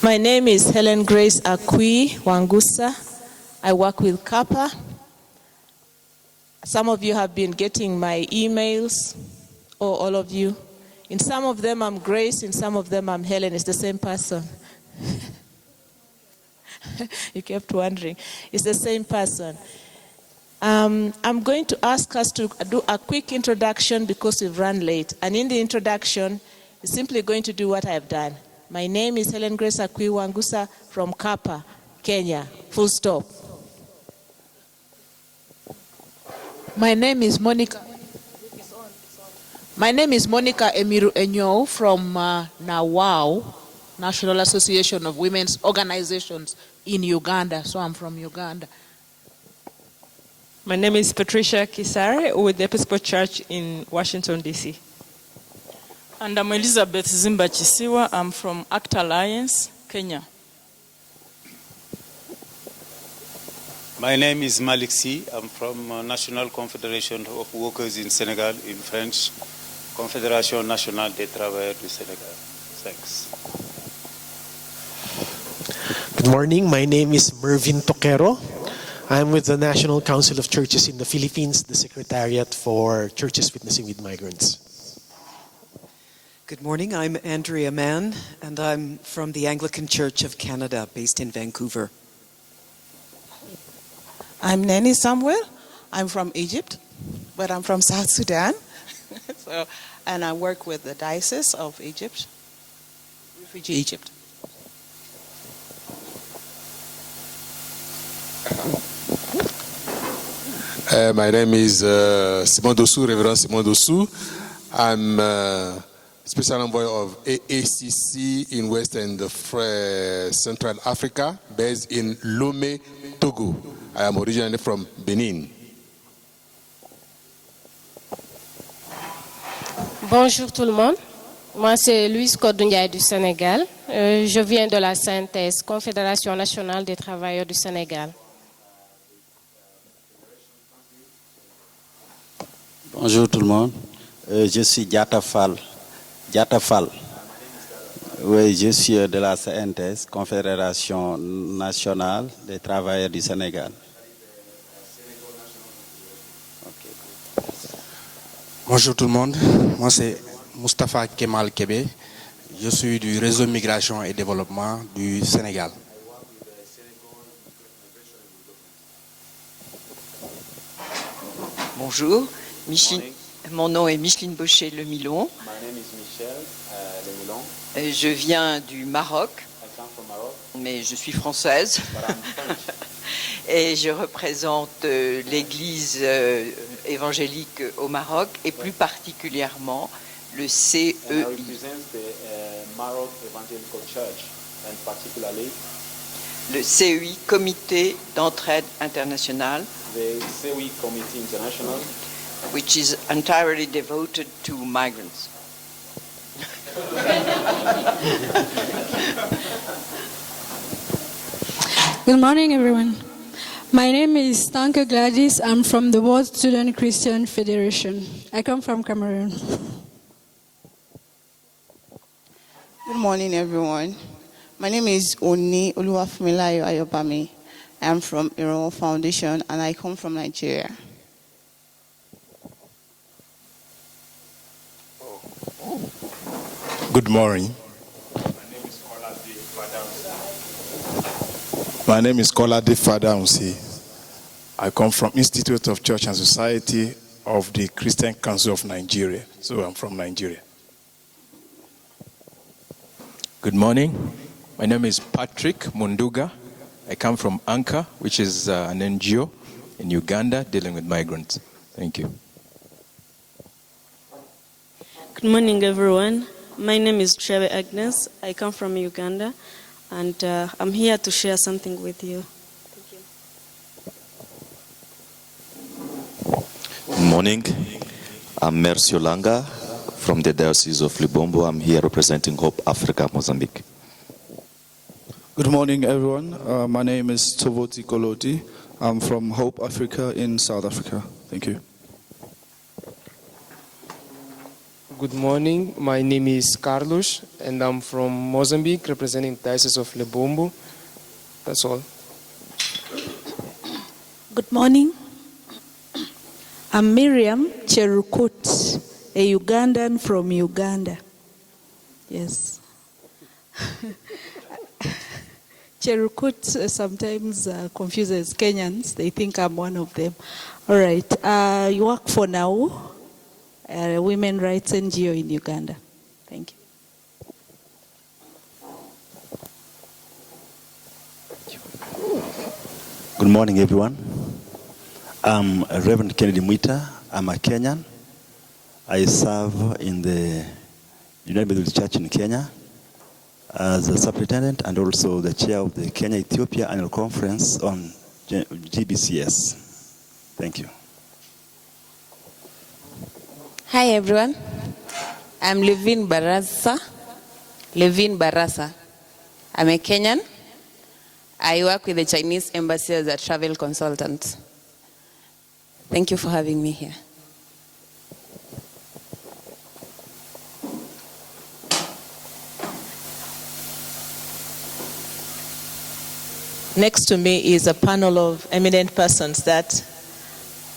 My name is Helen Grace Akwi Wangusa. I work with CAPA. Some of you have been getting my emails, or all of you. In some of them I'm Grace, in some of them I'm Helen. It's the same person. You kept wondering. It's the same person. I'm going to ask us to do a quick introduction because we've run late. And in the introduction, we're simply going to do what I've done. My name is Helen Grace Akwi Wangusa from CAPA, Kenya. Full stop. My name is Monica. My name is Monica Emiru Enyo from NAWAO, National Association of Women's Organizations in Uganda. So I'm from Uganda. My name is Patricia Kisare with the Episcopal Church in Washington, D.C. And I'm Elizabeth Zimba Chisiwa. I'm from ACT Alliance, Kenya. My name is Malik Si. I'm from National Confederation of Workers in Senegal, in French, Confédération Nationale des Travailleurs du Sénégal. Thanks. Good morning. My name is Mervin Toquero. I'm with the National Council of Churches in the Philippines, the Secretariat for Churches Witnessing with Migrants. Good morning. I'm Andrea Mann, and I'm from the Anglican Church of Canada, based in Vancouver. I'm Nani Samuel. I'm from Egypt, but I'm from South Sudan. And I work with the Diocese of Egypt, Refugee Egypt. My name is Simon Dossou, Reverend Simon Dossou. I'm Special Envoy of AACC in West and Central Africa, based in Lomé, Togo. I am originally from Benin. Bonjour tout le monde. Moi, c'est Louise Kodunyaï du Sénégal. Je viens de la CNTS, Confédération nationale des travailleurs du Sénégal. Bonjour tout le monde. Je suis Diata Fall. Oui, je suis de la CNTS, Confédération nationale des travailleurs du Sénégal. Bonjour tout le monde, moi c'est Moustapha Kemal Kébé, je suis du réseau Migration et Développement du Sénégal. Bonjour, mon nom est Micheline Bochet-Lemilon. Je viens du Maroc, mais je suis française. Et je représente l'Église évangélique au Maroc et plus particulièrement le CEI. Le CEI, Comité d'entraide internationale, which is entirely devoted to migrants. Good morning, everyone. My name is Tanka Gladys. I'm from the World Student Christian Federation. I come from Cameroon. Good morning, everyone. My name is Oni Oluwafumilayo Ayobami. I am from Iron Foundation, and I come from Nigeria. Good morning. My name is Kolade Fadaunsi. I come from Institute of Church and Society of the Christian Council of Nigeria. So I'm from Nigeria. Good morning. My name is Patrick Munduga. I come from Anchor, which is an NGO in Uganda dealing with migrants. Thank you. Good morning, everyone. My name is Treve Agnes. I come from Uganda, and I'm here to share something with you. Thank you. Good morning. I'm Mercio Langa from the Diocese of Libombo. I'm here representing Hope Africa, Mozambique. Good morning, everyone. My name is Tovoti Koloti. I'm from Hope Africa in South Africa. Thank you. Good morning. My name is Carlos, and I'm from Mozambique, representing the Diocese of Lebombo. That's all. Good morning. I'm Miriam Cherukut, a Ugandan from Uganda. Yes. Cherukut sometimes confuses Kenyans. They think I'm one of them. All right. You work for now, a women rights NGO in Uganda. Thank you. Good morning, everyone. I'm Reverend Kennedy Mwita. I'm a Kenyan. I serve in the United Methodist Church in Kenya as a superintendent and also the chair of the Kenya-Ethiopia Annual Conference on GBCS. Thank you. Hi, everyone. I'm Levine Barasa. I'm a Kenyan. I work with the Chinese Embassy as a travel consultant. Thank you for having me here. Next to me is a panel of eminent persons that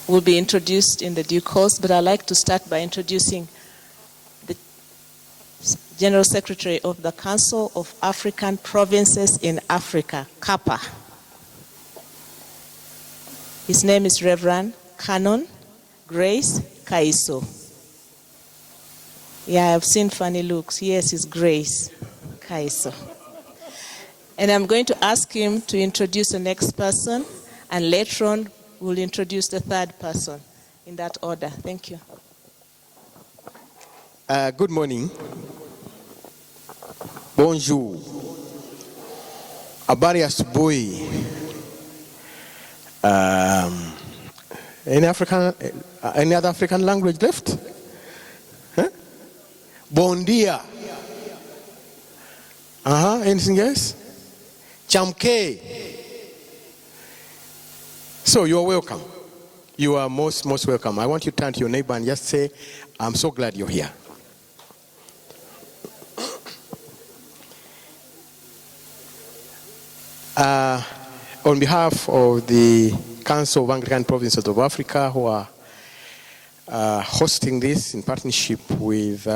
will be introduced in the due course, but I'd like to start by introducing the General Secretary of the Council of African Provinces in Africa, CAPA. His name is Reverend Canon Grace Kaiso. Yeah, I've seen funny looks. Yes, it's Grace Kaiso. And I'm going to ask him to introduce the next person, and later on we'll introduce the third person in that order. Thank you. Good morning. Bonjour. Habari asubuhi. Any other African language left? Huh? Bon dia. Anything else? Chamke. So you are welcome. You are most welcome. I want you to turn to your neighbor and just say, I'm so glad you're here. On behalf of the Council of Anglican Provinces of Africa, who are hosting this in partnership with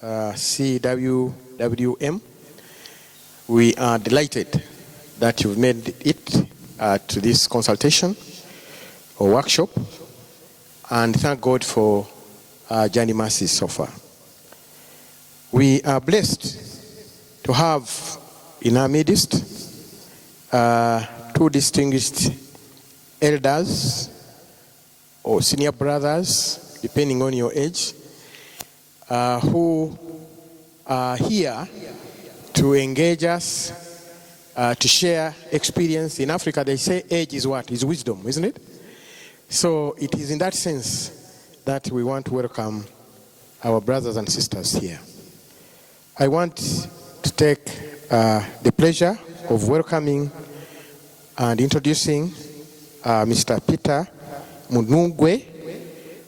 CWWM, we are delighted that you've made it to this consultation or workshop, and thank God for journey mercies so far. We are blessed to have in our midst two distinguished elders or senior brothers, depending on your age, who are here to engage us, to share experience. In Africa, they say age is what? Is wisdom, isn't it? So it is in that sense that we want to welcome our brothers and sisters here. I want to take the pleasure of welcoming and introducing Mr. Peter Munungwe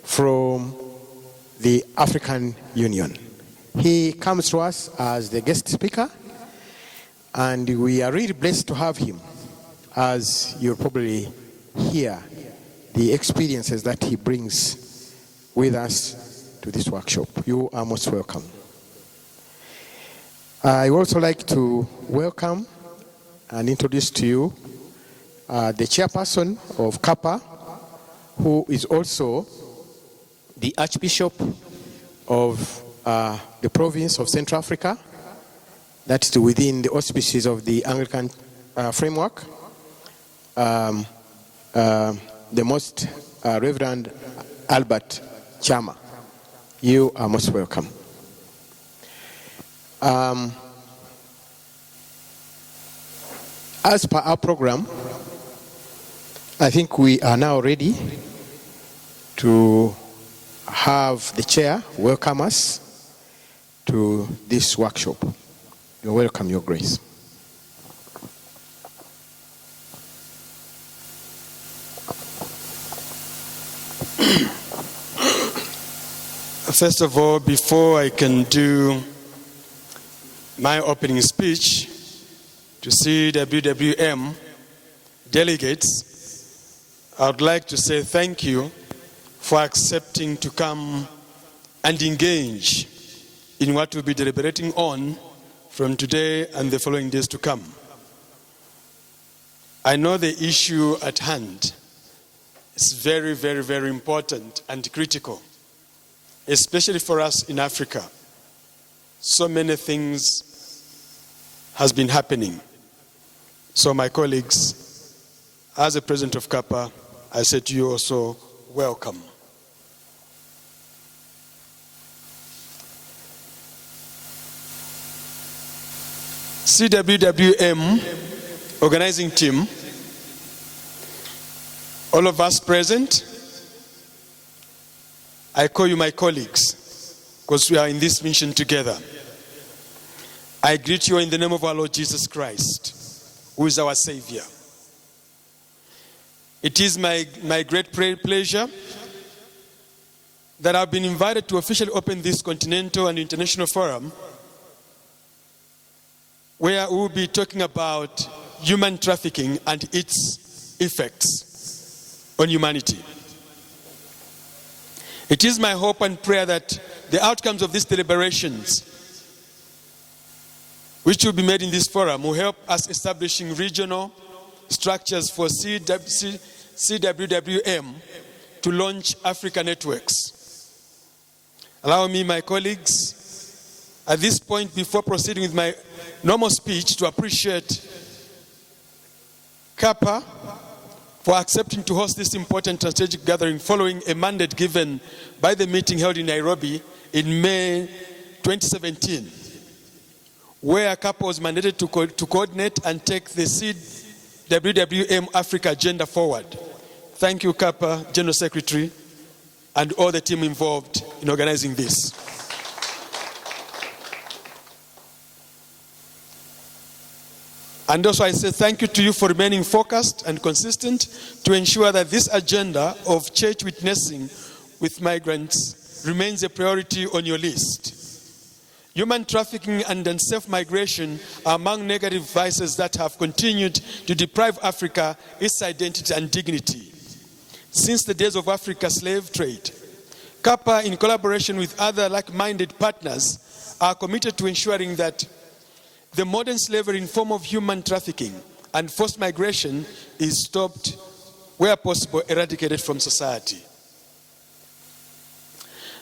from the African Union. He comes to us as the guest speaker, and we are really blessed to have him, as you'll probably hear the experiences that he brings with us to this workshop. You are most welcome. I would also like to welcome and introduce to you the chairperson of CAPA, who is also the Archbishop of the province of Central Africa. That's within the auspices of the Anglican framework. The Most Reverend Albert Chama. You are most welcome. As per our program, I think we are now ready to have the chair welcome us to this workshop. You're welcome, Your Grace. First of all, before I can do my opening speech to CWWM delegates, I would like to say thank you for accepting to come and engage in what we'll be deliberating on from today and the following days to come. I know the issue at hand is very, very, very important and critical, especially for us in Africa. So many things has been happening. So my colleagues, as a president of CAPA, I say to you also, welcome. CWWM organizing team, all of us present, I call you my colleagues because we are in this mission together. I greet you in the name of our Lord Jesus Christ, who is our Savior. It is my great pleasure that I've been invited to officially open this continental and international forum where we will be talking about human trafficking and its effects on humanity. It is my hope and prayer that the outcomes of these deliberations, which will be made in this forum, will help us establishing regional structures for CWWM to launch Africa networks. Allow me, my colleagues, at this point, before proceeding with my normal speech, to appreciate CAPA for accepting to host this important strategic gathering following a mandate given by the meeting held in Nairobi in May 2017, where CAPA was mandated to coordinate and take the CWWM Africa agenda forward. Thank you, CAPA, General Secretary, and all the team involved in organizing this. And also I say thank you to you for remaining focused and consistent to ensure that this agenda of church witnessing with migrants remains a priority on your list. Human trafficking and unsafe migration are among negative vices that have continued to deprive Africa its identity and dignity since the days of Africa's slave trade. CAPA, in collaboration with other like-minded partners, are committed to ensuring that the modern slavery in form of human trafficking and forced migration is stopped, where possible, eradicated from society.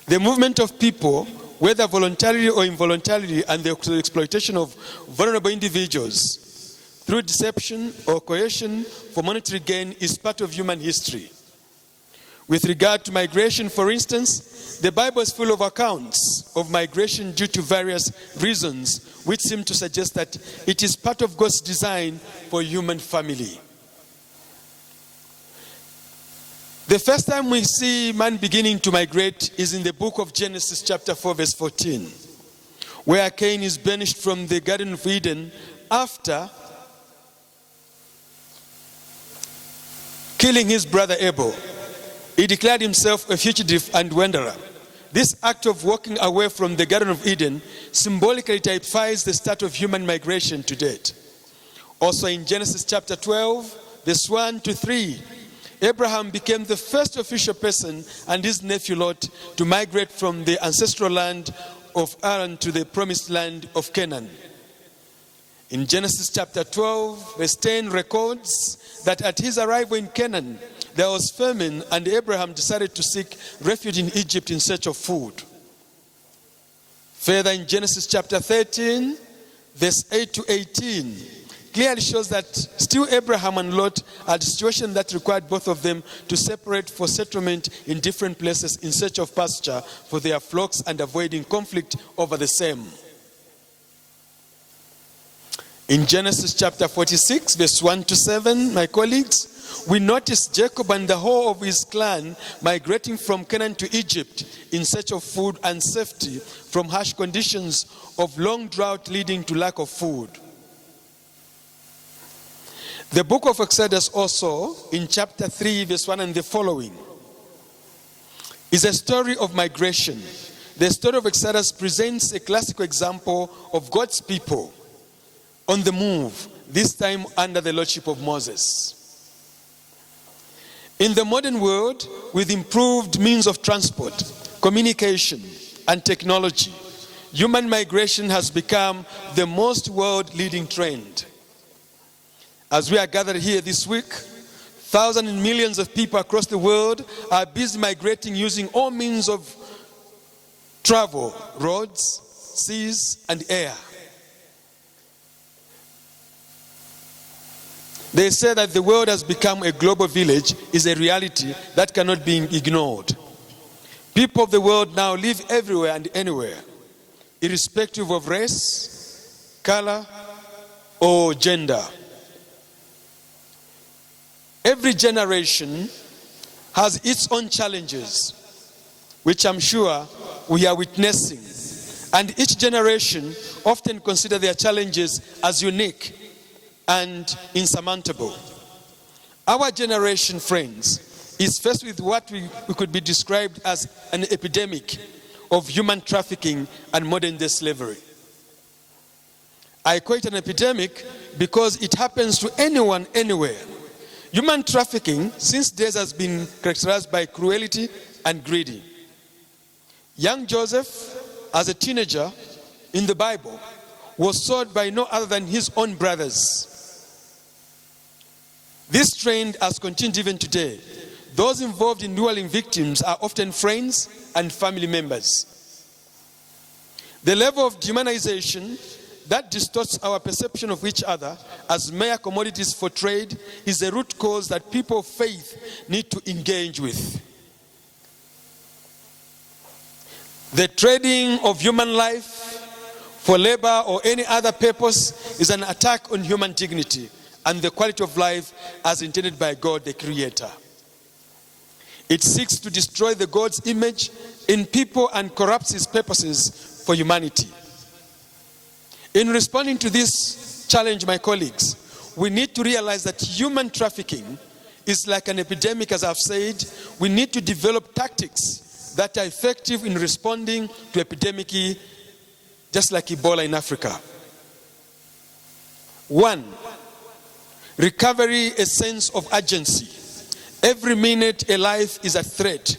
The movement of people, whether voluntarily or involuntarily, and the exploitation of vulnerable individuals through deception or coercion for monetary gain is part of human history. With regard to migration, for instance, the Bible is full of accounts of migration due to various reasons, which seem to suggest that it is part of God's design for human family. The first time we see man beginning to migrate is in the book of Genesis chapter 4 verse 14, where Cain is banished from the Garden of Eden after killing his brother Abel. He declared himself a fugitive and wanderer. This act of walking away from the Garden of Eden symbolically typifies the start of human migration to date. Also in Genesis chapter 12, verse 1 to 3, Abraham became the first official person and his nephew Lot to migrate from the ancestral land of Aram to the promised land of Canaan. In Genesis chapter 12, verse 10 records that at his arrival in Canaan, there was famine, and Abraham decided to seek refuge in Egypt in search of food. Further, in Genesis chapter 13, verse 8 to 18, clearly shows that still Abraham and Lot had a situation that required both of them to separate for settlement in different places in search of pasture for their flocks and avoiding conflict over the same. In Genesis chapter 46, verse 1 to 7, my colleagues, we notice Jacob and the whole of his clan migrating from Canaan to Egypt in search of food and safety from harsh conditions of long drought leading to lack of food. The book of Exodus also, in chapter 3, verse 1 and the following, is a story of migration. The story of Exodus presents a classical example of God's people on the move, this time under the lordship of Moses. In the modern world, with improved means of transport, communication, and technology, human migration has become the most world-leading trend. As we are gathered here this week, thousands and millions of people across the world are busy migrating using all means of travel, roads, seas, and air. They say that the world has become a global village is a reality that cannot be ignored. People of the world now live everywhere and anywhere, irrespective of race, color, or gender. Every generation has its own challenges, which I'm sure we are witnessing. And each generation often consider their challenges as unique and insurmountable. Our generation, friends, is faced with what we could be described as an epidemic of human trafficking and modern-day slavery. I call it an epidemic because it happens to anyone, anywhere. Human trafficking, since days, has been characterized by cruelty and greed. Young Joseph, as a teenager in the Bible, was sold by no other than his own brothers. This trend has continued even today. Those involved in dueling victims are often friends and family members. The level of dehumanization that distorts our perception of each other as mere commodities for trade is a root cause that people of faith need to engage with. The trading of human life for labor or any other purpose is an attack on human dignity and the quality of life as intended by God the Creator. It seeks to destroy the God's image in people and corrupts his purposes for humanity. In responding to this challenge, my colleagues, we need to realize that human trafficking is like an epidemic, as I've said. We need to develop tactics that are effective in responding to epidemic, just like Ebola in Africa. 1, recovery a sense of urgency. Every minute a life is a threat.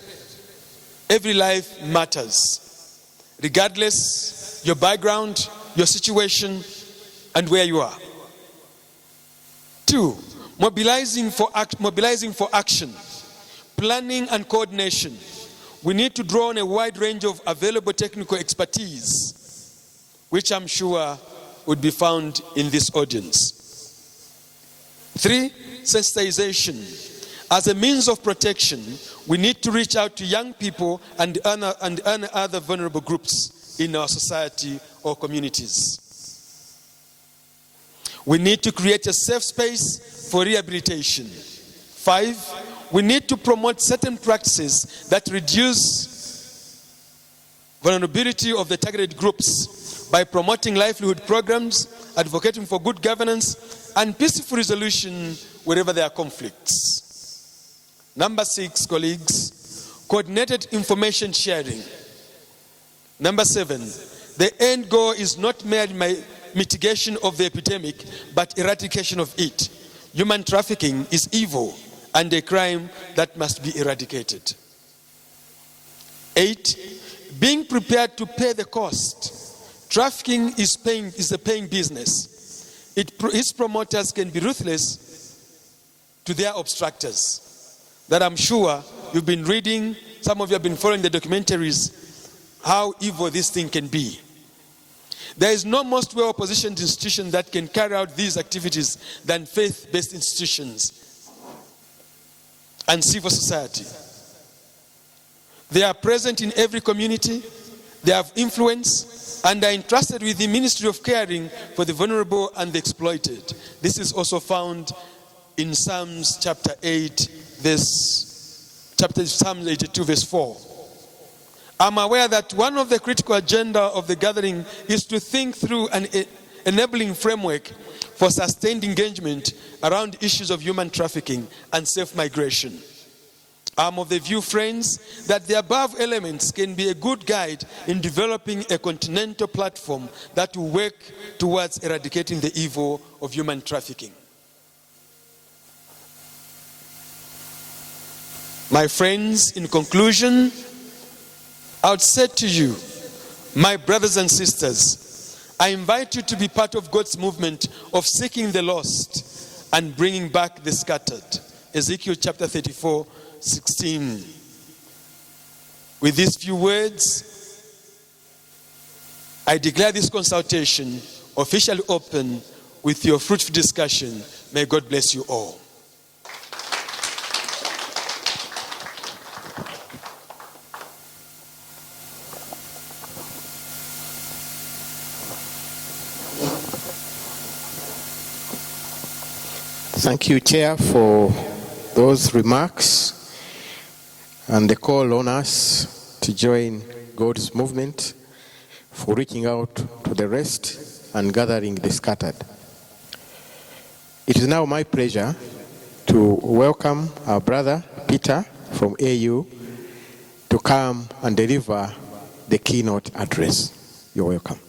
Every life matters, regardless your background, your situation, and where you are. 2, mobilizing for action, planning and coordination. We need to draw on a wide range of available technical expertise, which I'm sure would be found in this audience. 3, sensitization. As a means of protection, we need to reach out to young people and other vulnerable groups in our society or communities. We need to create a safe space for rehabilitation. 5, we need to promote certain practices that reduce vulnerability of the targeted groups by promoting livelihood programs, advocating for good governance, and peaceful resolution wherever there are conflicts. Number 6, colleagues, coordinated information sharing. Number 7, the end goal is not merely mitigation of the epidemic, but eradication of it. Human trafficking is evil and a crime that must be eradicated. 8, being prepared to pay the cost. Trafficking is a paying business. Its promoters can be ruthless to their obstructors. That I'm sure you've been reading, some of you have been following the documentaries, how evil this thing can be. There is no most well-positioned institution that can carry out these activities than faith-based institutions and civil society. They are present in every community, they have influence, and are entrusted with the ministry of caring for the vulnerable and the exploited. This is also found in Psalms chapter 8, Psalm 82, verse 4. I'm aware that one of the critical agenda of the gathering is to think through an enabling framework for sustained engagement around issues of human trafficking and safe migration. I'm of the view, friends, that the above elements can be a good guide in developing a continental platform that will work towards eradicating the evil of human trafficking. My friends, in conclusion, I would say to you, my brothers and sisters, I invite you to be part of God's movement of seeking the lost and bringing back the scattered. Ezekiel chapter 34:16. With these few words, I declare this consultation officially open with your fruitful discussion. May God bless you all. Thank you, Chair, for those remarks and the call on us to join God's movement for reaching out to the rest and gathering the scattered. It is now my pleasure to welcome our brother Peter from AU to come and deliver the keynote address. You're welcome.